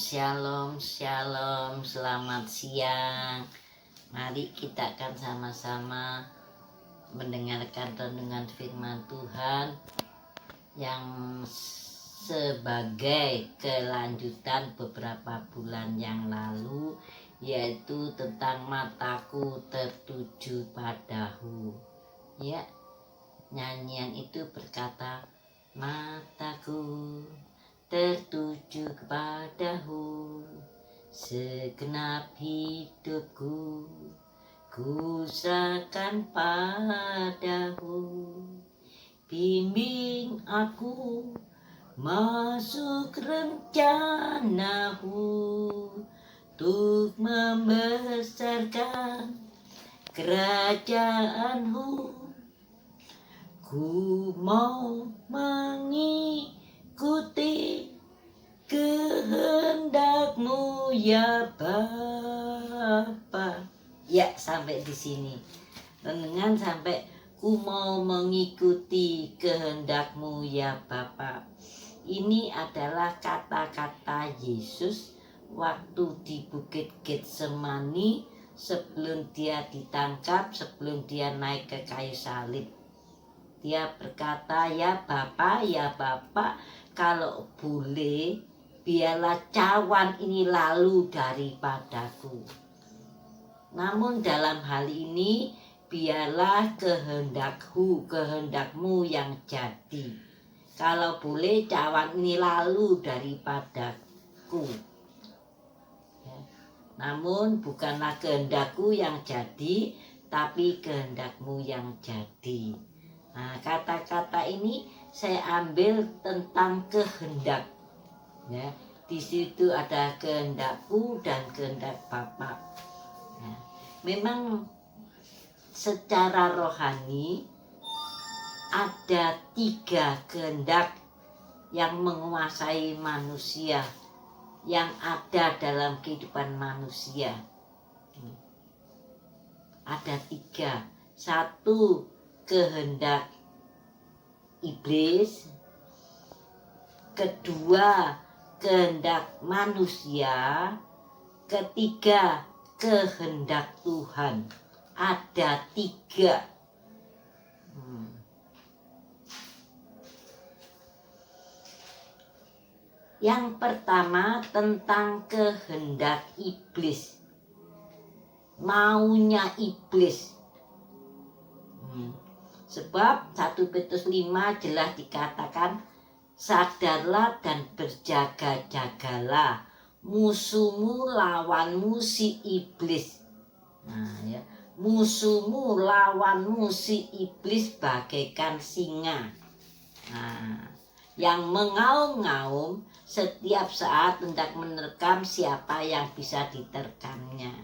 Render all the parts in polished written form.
Shalom, shalom, selamat siang. Mari kita akan sama-sama mendengarkan renungan firman Tuhan yang sebagai kelanjutan beberapa bulan yang lalu, yaitu tentang mataku tertuju padamu. Ya, nyanyian itu berkata, mataku tertuju kepadamu, segenap hidupku ku serahkan padamu. Bimbing aku masuk rencanamu, untuk membesarkan kerajaanmu. Ku mau mengikuti kehendakmu ya Bapa. Ya, sampai di sini. Renungan sampai ku mau mengikuti kehendakmu ya Bapa. Ini adalah kata-kata Yesus waktu di Bukit Getsemani sebelum dia ditangkap, sebelum dia naik ke kayu salib. Dia berkata, ya Bapa, kalau boleh biarlah cawan ini lalu daripadaku. Namun dalam hal ini biarlah kehendakmu yang jadi. Kalau boleh cawan ini lalu daripadaku. Ya. Namun bukanlah kehendakku yang jadi, tapi kehendakmu yang jadi. Nah, kata-kata ini saya ambil tentang kehendak. Ya, di situ ada kehendakku dan kehendak Bapa. Ya, memang secara rohani ada 3 kehendak yang menguasai manusia, yang ada dalam kehidupan manusia. Ada 3. 1, kehendak iblis. 2, kehendak manusia. 3, kehendak Tuhan. Ada 3. Yang pertama tentang kehendak iblis. Maunya iblis. Sebab 1 Petrus 5 jelas dikatakan, sadarlah dan berjaga-jagalah, musuhmu lawanmu si iblis. Nah, ya, musuhmu lawanmu si iblis bagaikan singa. Nah, yang mengaum-ngaum setiap saat hendak menerkam siapa yang bisa diterkamnya.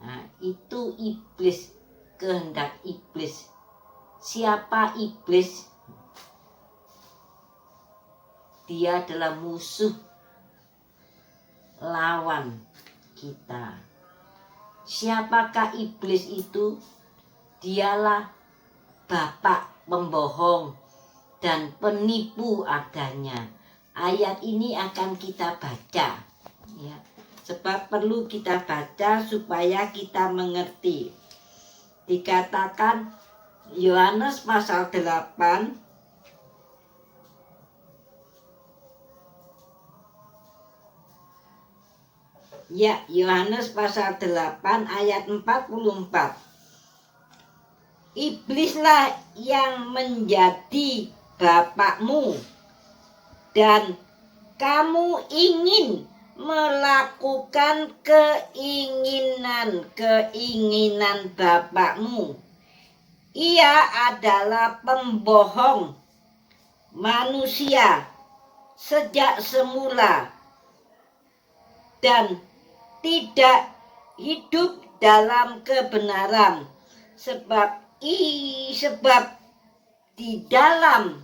Nah, itu iblis, kehendak iblis. Siapa iblis? Dia adalah musuh lawan kita. Siapakah iblis itu? Dialah bapak pembohong dan penipu adanya. Ayat ini akan kita baca, ya. Sebab perlu kita baca supaya kita mengerti. Dikatakan Yohanes pasal 8 ya, Yohanes pasal 8 ayat 44. Iblislah yang menjadi bapakmu, dan kamu ingin melakukan keinginan bapakmu. Ia adalah pembohong manusia sejak semula dan tidak hidup dalam kebenaran, sebab di dalam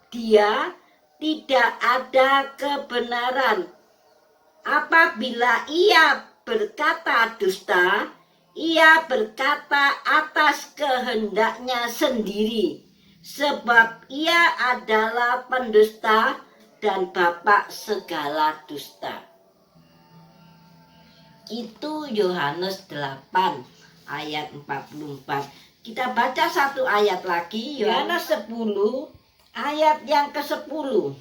dia tidak ada kebenaran. Apabila ia berkata dusta, ia berkata atas kehendaknya sendiri, sebab ia adalah pendusta dan bapak segala dusta. Itu Yohanes 8 ayat 44. Kita baca satu ayat lagi, Yohanes 10 ayat yang ke-10.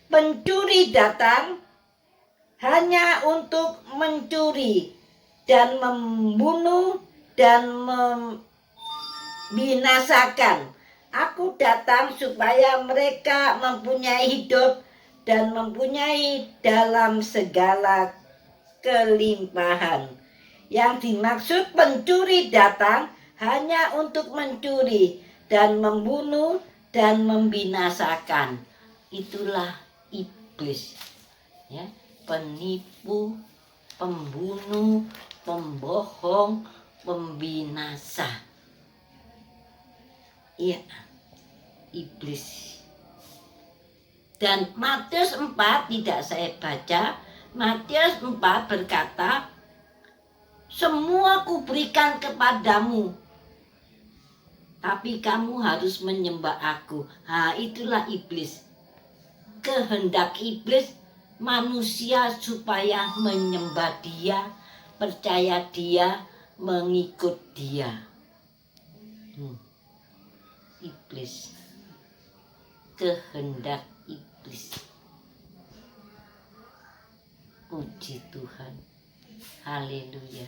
Pencuri datang hanya untuk mencuri dan membunuh dan membinasakan. Aku datang supaya mereka mempunyai hidup dan mempunyai dalam segala kelimpahan. Yang dimaksud pencuri datang hanya untuk mencuri dan membunuh dan membinasakan. Itulah iblis, ya, penipu, pembunuh, pembohong, pembinasa. Iya, iblis. Dan Matius 4 tidak saya baca. Matius 4 berkata, semua kuberikan kepadamu, tapi kamu harus menyembah aku. Itulah iblis. Kehendak iblis manusia supaya menyembah dia, percaya dia, mengikut dia. Iblis. Kehendak iblis. Puji Tuhan. Haleluya.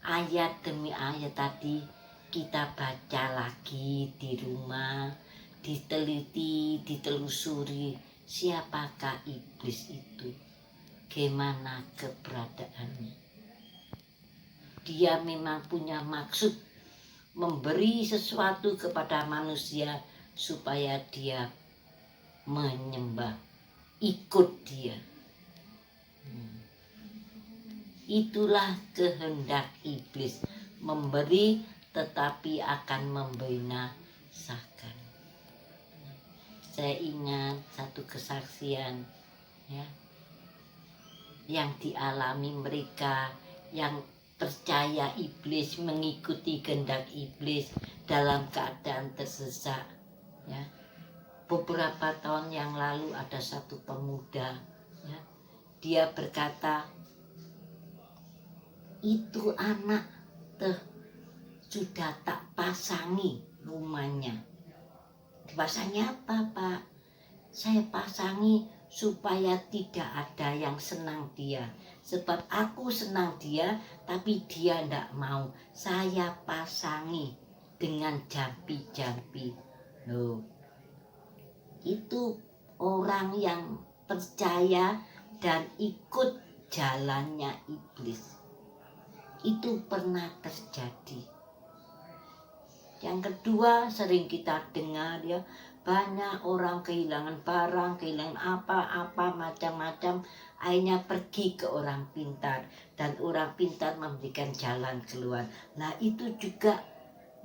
Ayat demi ayat tadi kita baca lagi di rumah, diteliti, ditelusuri siapakah iblis itu, gimana keberadaannya. Dia memang punya maksud memberi sesuatu kepada manusia supaya dia menyembah, ikut dia. Itulah kehendak iblis, memberi tetapi akan membinasakan. Saya ingat satu kesaksian, ya, yang dialami mereka yang percaya iblis, mengikuti kehendak iblis dalam keadaan tersesat, ya. Beberapa tahun yang lalu ada satu pemuda, ya, dia berkata, itu anak sudah tak pasangi rumahnya. Dipasangi apa, Pak? Saya pasangi supaya tidak ada yang senang dia. Sebab aku senang dia, tapi dia tidak mau. Saya pasangi dengan jampi-jampi. Loh, itu orang yang percaya dan ikut jalannya iblis. Itu pernah terjadi. Yang kedua, sering kita dengar, ya, banyak orang kehilangan barang, kehilangan apa-apa macam-macam, akhirnya pergi ke orang pintar dan orang pintar memberikan jalan keluar. Nah, itu juga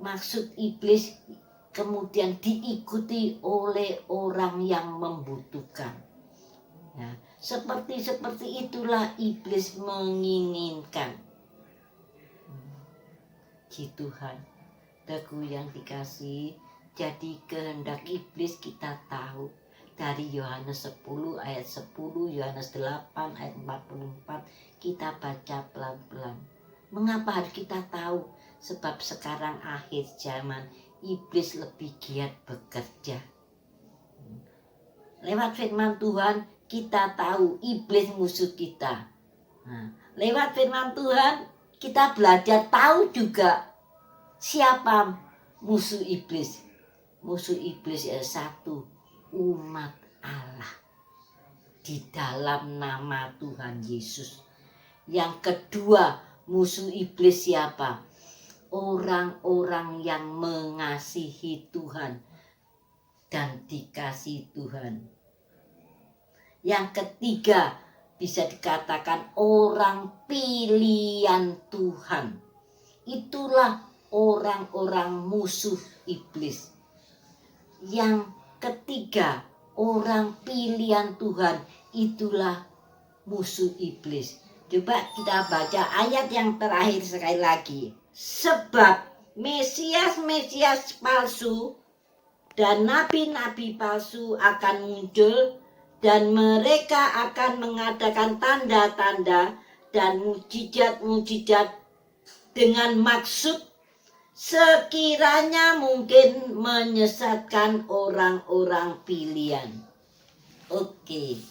maksud iblis, kemudian diikuti oleh orang yang membutuhkan. Ya, seperti itulah iblis menginginkan. Tuhan, Teguh yang dikasih, jadi kehendak iblis kita tahu dari Yohanes 10 ayat 10, Yohanes 8 ayat 44, kita baca pelan-pelan. Mengapa harus kita tahu? Sebab sekarang akhir zaman, iblis lebih giat bekerja. Lewat firman Tuhan kita tahu iblis musuh kita. Lewat firman Tuhan kita belajar tahu juga siapa musuh iblis. Musuh iblis adalah satu, umat Allah di dalam nama Tuhan Yesus. Yang kedua, musuh iblis siapa? Orang-orang yang mengasihi Tuhan dan dikasihi Tuhan. Yang ketiga, bisa dikatakan orang pilihan Tuhan. Itulah orang-orang musuh iblis. Yang ketiga, orang pilihan Tuhan, itulah musuh iblis. Coba kita baca ayat yang terakhir sekali lagi. Sebab Mesias-Mesias palsu dan nabi-nabi palsu akan muncul, dan mereka akan mengadakan tanda-tanda dan mujizat-mujizat dengan maksud sekiranya mungkin menyesatkan orang-orang pilihan. Oke.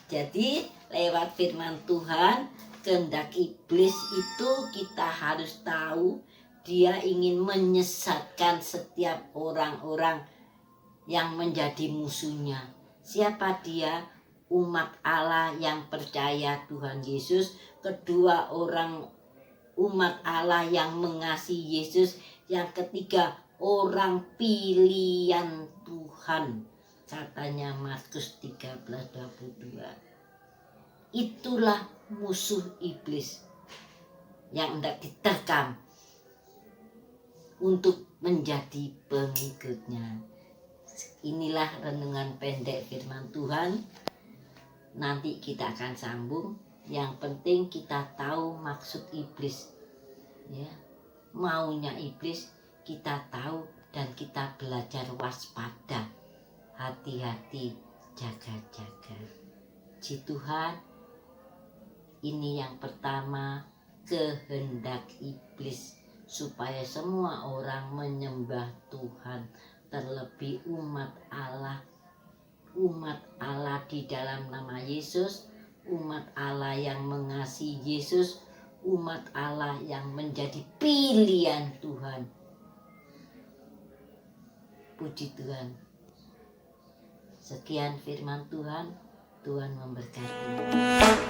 Jadi lewat firman Tuhan, kehendak iblis itu kita harus tahu dia ingin menyesatkan setiap orang-orang yang menjadi musuhnya. Siapa dia? Umat Allah yang percaya Tuhan Yesus. Kedua, orang umat Allah yang mengasihi Yesus. Yang ketiga, orang pilihan Tuhan. Katanya Markus 13:22. Itulah musuh iblis yang hendak diterkam untuk menjadi pengikutnya. Inilah renungan pendek firman Tuhan. Nanti kita akan sambung. Yang penting kita tahu maksud iblis, ya, maunya iblis kita tahu, dan kita belajar waspada, hati-hati, jaga-jaga. Puji Tuhan. Ini yang pertama, kehendak iblis supaya semua orang menyembah Tuhan, terlebih umat Allah di dalam nama Yesus, umat Allah yang mengasihi Yesus, umat Allah yang menjadi pilihan Tuhan. Puji Tuhan. Sekian firman Tuhan. Tuhan memberkati.